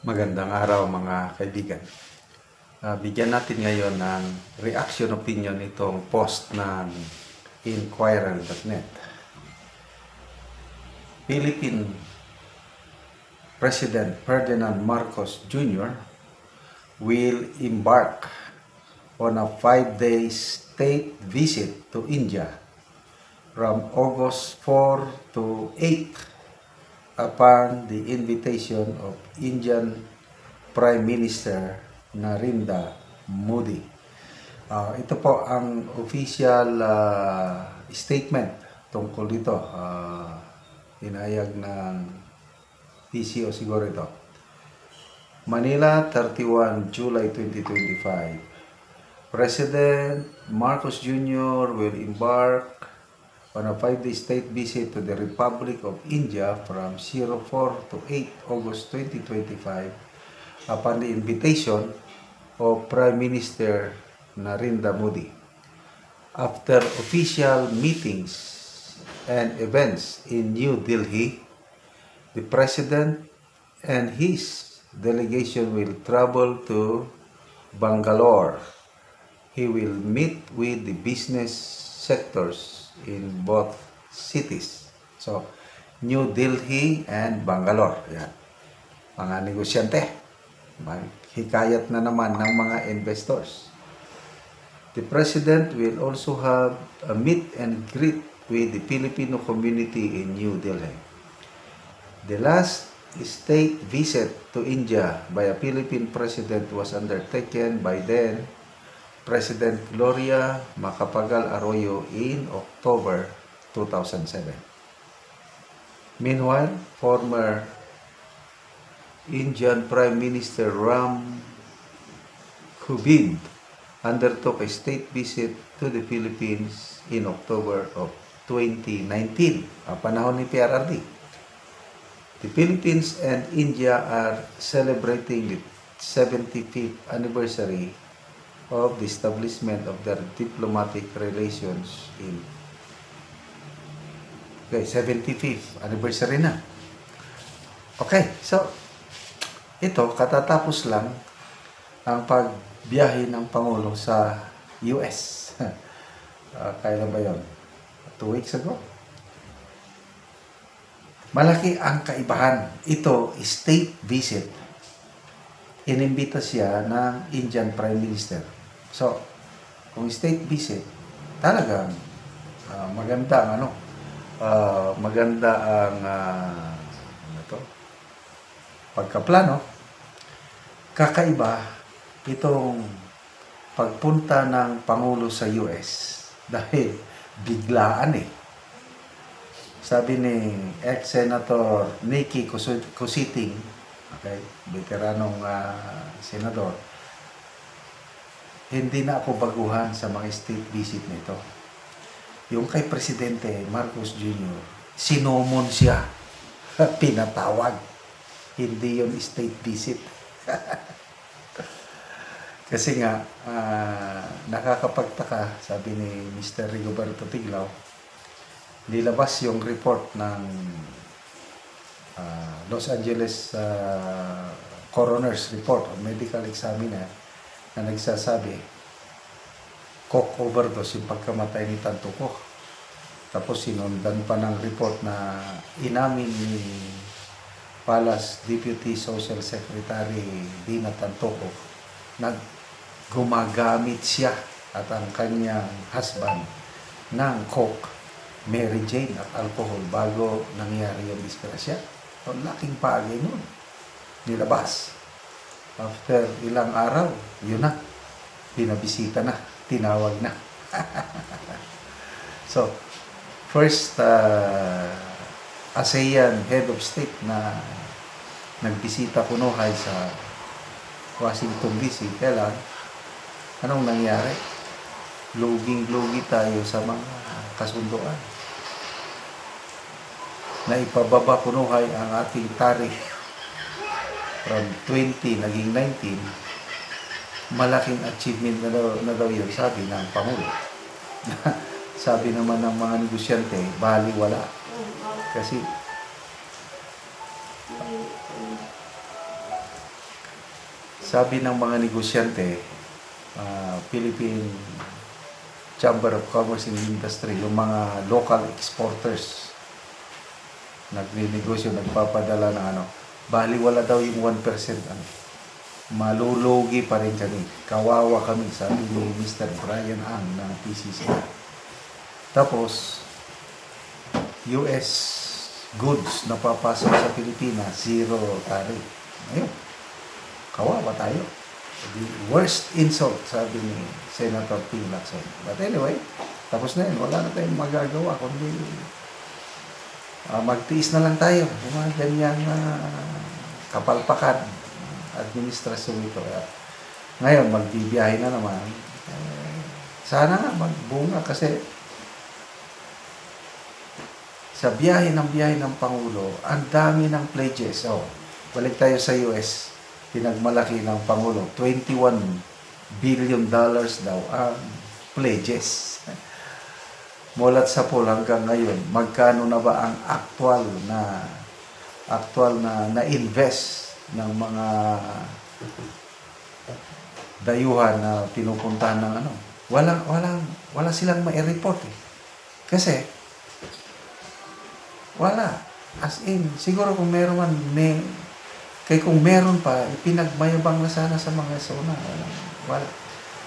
Magandang araw mga kaibigan. Bigyan natin ngayon ng reaction opinion itong post ng Inquirer.net. Philippine President Ferdinand Marcos Jr. will embark on a 5-day state visit to India from August 4 to 8 upon the invitation of Indian Prime Minister Narendra Modi. Ito po ang official statement tungkol dito. Inayag ng PCO siguro ito. Manila, 31 July 2025. President Marcos Jr. will embark on a 5-day state visit to the Republic of India from 04 to 8 August 2025 upon the invitation of Prime Minister Narendra Modi. After official meetings and events in New Delhi, the President and his delegation will travel to Bangalore. He will meet with the business sectors in both cities. So, New Delhi and Bangalore. Yan. Mga negosyante. Hikayat na naman ng mga investors. The President will also have a meet and greet with the Filipino community in New Delhi. The last state visit to India by a Philippine President was undertaken by then President Gloria Macapagal Arroyo in October 2007. Meanwhile, former Indian Prime Minister Ram Kovind undertook a state visit to the Philippines in October of 2019, panahon ni PRRD. The Philippines and India are celebrating the 75th anniversary of the establishment of their diplomatic relations in 75th anniversary na. Okay, so ito katatapos lang ang pagbiyahe ng Pangulo sa US. Kailan ba yun? 2 weeks ago? Malaki ang kaibahan. Ito, state visit. Inimbita siya ng Indian Prime Minister. So, kung state visit, talagang maganda ang maganda ang pagkaplano. Kakaiba itong pagpunta ng Pangulo sa US dahil biglaan eh. Sabi ni ex-senator Nikki Cositing, okay, veteranong senador, hindi na ako baguhan sa mga state visit nito. Yung kay Presidente Marcos Jr., sinumon siya, pinatawag. Hindi yun state visit. Kasi nga, nakakapagtaka, sabi ni Mr. Rigoberto Tiglao, nilabas yung report ng Los Angeles Coroner's Report o Medical Examiner na nagsasabi coke overdose yung pagkamatay ni Tanto Cook. Tapos sinundan pa ng report na inamin ni Palace Deputy Social Secretary Dina Tanto Cook na gumagamit siya at ang kanyang husband ng coke, Mary Jane at alcohol bago nangyari yung disgrasya. Ang laking pagay nun. Nilabas. After ilang araw, yun na. Pinabisita na. Tinawag na. So, first ASEAN head of state na nagbisita kunuhay sa Washington DC. Kailan? Anong nangyari? Luging-lugi tayo sa mga kasunduan. Na ipababa kunuhay ang ating tariff from 20 naging 19, malaking achievement na daw yun, sabi ng Pangulo. Sabi naman ng mga negosyante, baliwala. Kasi sabi ng mga negosyante, Philippine Chamber of Commerce and Industry, yung mga local exporters, nagninegosyo, nagpapadala ng baliwala daw yung 1%, malulugi pa rin kami. Kawawa kami, sabi ni Mr. Brian Ang ng PCC. Tapos, US goods na papasok sa Pilipinas, zero tariff. Ayun, kawawa tayo. The worst insult, sabi ni Senator Ping Lacson. But anyway, tapos na yun. Wala na tayong magagawa, kundi magtiis na lang tayo. Yung mga ganyang kapalpakan administrasyon ito. Ngayon, magbibiyahe na naman. Sana nga magbunga kasi sa biyahe ng Pangulo, ang dami ng pledges. Balik tayo sa US. Pinagmalaki ng Pangulo, $21 billion daw ang pledges. Mulat sa poll hanggang ngayon, magkano na ba ang actual na invest ng mga dayuhan na pinupuntahan ng wala silang mai-report Kasi wala. As in, siguro kung meron man kung meron pa, ipinagmayabang na sana sa mga zona. Wala.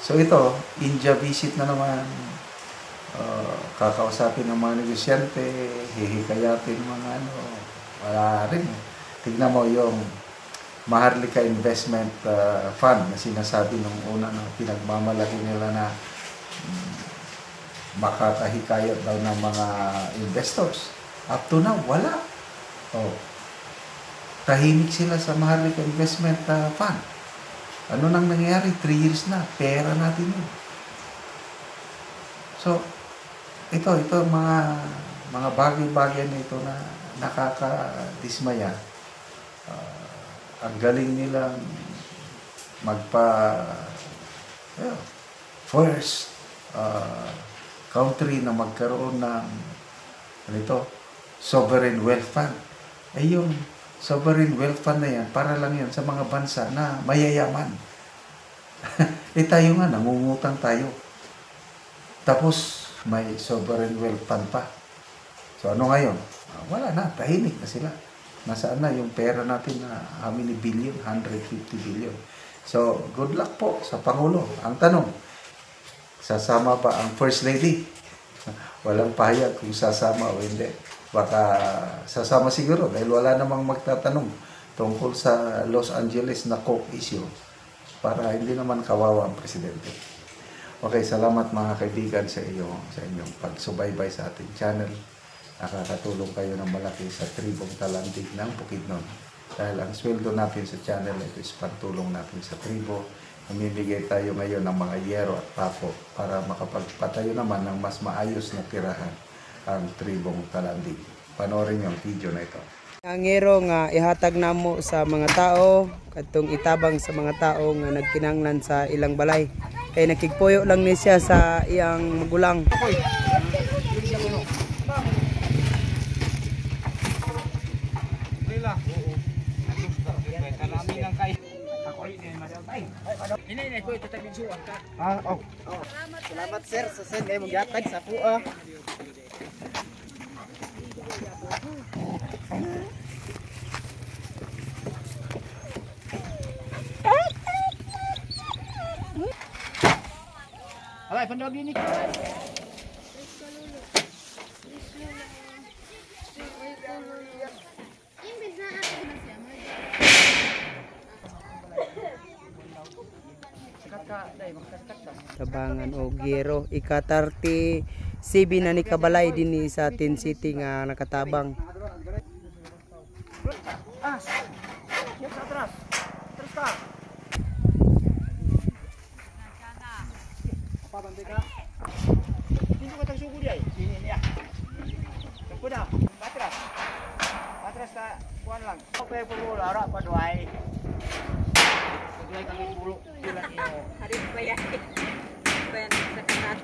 So ito, India visit na naman. Kakausapin ng mga negosyante, hihikayatin mga wala rin. Tignan mo yung Maharlika Investment Fund na sinasabi nung una na pinagmamalaki nila na makakahikayat daw ng mga investors. Up to now, wala. Tahimik sila sa Maharlika Investment Fund. Ano nang nangyayari? 3 years na. Pera natin yun. So, ito mga bagay-bagay na ito na nakakadismaya. Ang galing nilang first country na magkaroon ng sovereign wealth fund. Yung sovereign wealth fund na yan, para lang yan sa mga bansa na mayayaman. Tayo nga, nangungutang tayo. Tapos, may sovereign wealth fund pa. So, ano ngayon? Wala na, tahimik na sila. Nasaan na yung pera natin na how many billion? 150 billion. So, good luck po sa Pangulo. Ang tanong, sasama ba ang First Lady? Walang pahayag kung sasama o hindi. Baka sasama siguro dahil wala namang magtatanong tungkol sa Los Angeles na coke issue para hindi naman kawawa ang presidente. Okay, salamat mga kaibigan sa inyong pagsubaybay sa ating channel. Nakakatulong kayo ng malaki sa tribong talandig ng Bukidnon. Dahil ang sweldo natin sa channel ito is pagtulong natin sa tribo. Namimigay tayo ngayon ng mga yero at papo para makapagpatayo naman ng mas maayos na tirahan ang tribong talandig. Panoorin yung video na ito. Ang yero nga ihatag namo sa mga tao, katong itabang sa mga tao nga nagkinahanglan sa ilang balay. Kay nakigpuyo lang ni siya sa iyang magulang. Salamat sir sa send ay magyatag sa kuha. Alay, pandog ini. Tabangan o gero ika-30 CB na ni kabalay din sa Tin City nga nakatabang. Yes, atras. Atras ka. Apa bante ka? Dito ka tag sugo diay. Sini niya. Kuda, atras. Atras ka kuan lang. Okay po ara pa duay. Duay kami pulo. Bilang iyo. Hari bayay. Bayan sa kanat.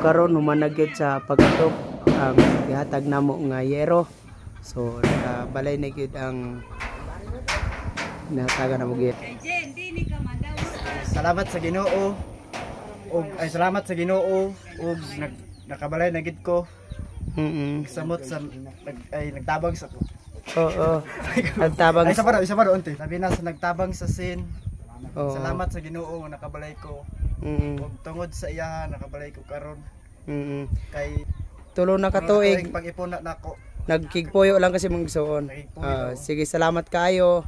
Karon humanagyod sa pagatok ang gihatag namo nga yero. So nakabalay na gyud ang nahatagan na mo gyud. Salamat sa Ginoo. Salamat sa Ginoo ug nakabalay na gid ko. Samot sa nagtabang sa Oo. Nagtabang. Isa pa ro unti. Sabi na sa nagtabang sa sin. Salamat sa Ginoo nga nakabalay ko. Ug tungod sa iya nakabalay ko karon. Kay Tulo na katuig. Pag-ipon na nako. Nagkigpuyo lang kasi mong igsuon. Sige, salamat kayo.